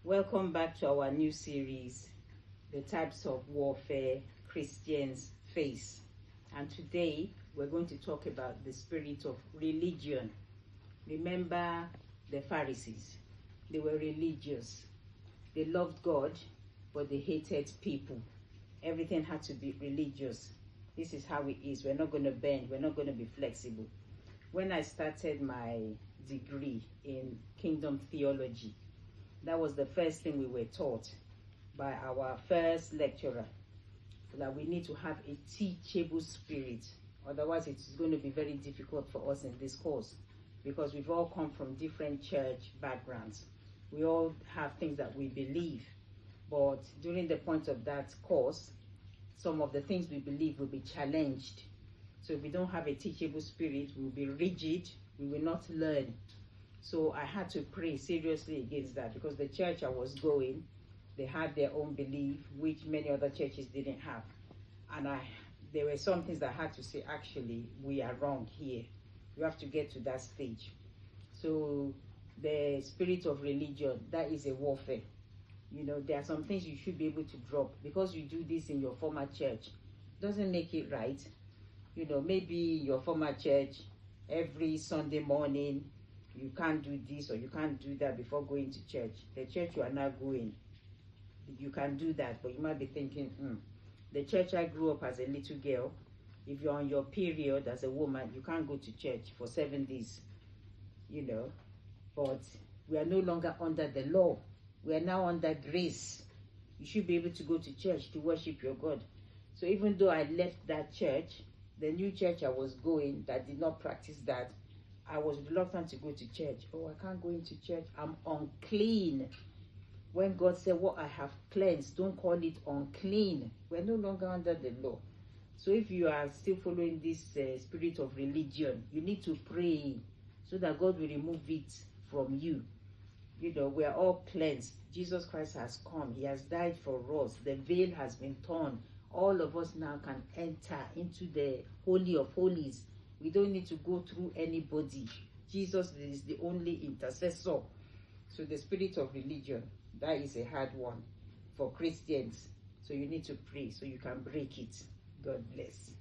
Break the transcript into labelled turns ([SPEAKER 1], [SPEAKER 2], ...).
[SPEAKER 1] Welcome back to our new series, The Types of Warfare Christians Face. And today we're going to talk about the spirit of religion. Remember the Pharisees. They were religious. They loved God, but they hated people. Everything had to be religious. This is how it is. We're not going to bend. We're not going to be flexible. When I started my degree in kingdom theology, that was the first thing we were taught by our first lecturer, that we need to have a teachable spirit. Otherwise, it's going to be very difficult for us in this course, because we've all come from different church backgrounds. We all have things that we believe, but during the point of that course, some of the things we believe will be challenged. So if we don't have a teachable spirit, we'll be rigid, we will not learn. So I had to pray seriously against that, because the church I was going, they had their own belief, which many other churches didn't have. And there were some things that I had to say, actually, we are wrong here. You have to get to that stage. So the spirit of religion, that is a warfare. You know, there are some things you should be able to drop. Because you do this in your former church, doesn't make it right. You know, maybe your former church, every Sunday morning, you can't do this or you can't do that before going to church. The church you are now going, you can do that, but you might be thinking, the church I grew up as a little girl, if you're on your period as a woman, you can't go to church for 7 days, you know. But we are no longer under the law. We are now under grace. You should be able to go to church to worship your God. So even though I left that church, the new church I was going that did not practice that, I was reluctant to go to church. Oh, I can't go into church. I'm unclean. When God said, what I have cleansed, don't call it unclean. We're no longer under the law. So if you are still following this spirit of religion, you need to pray so that God will remove it from you. You know, we are all cleansed. Jesus Christ has come. He has died for us. The veil has been torn. All of us now can enter into the Holy of Holies. We don't need to go through anybody. Jesus is the only intercessor. So the spirit of religion, that is a hard one for Christians. So you need to pray so you can break it. God bless.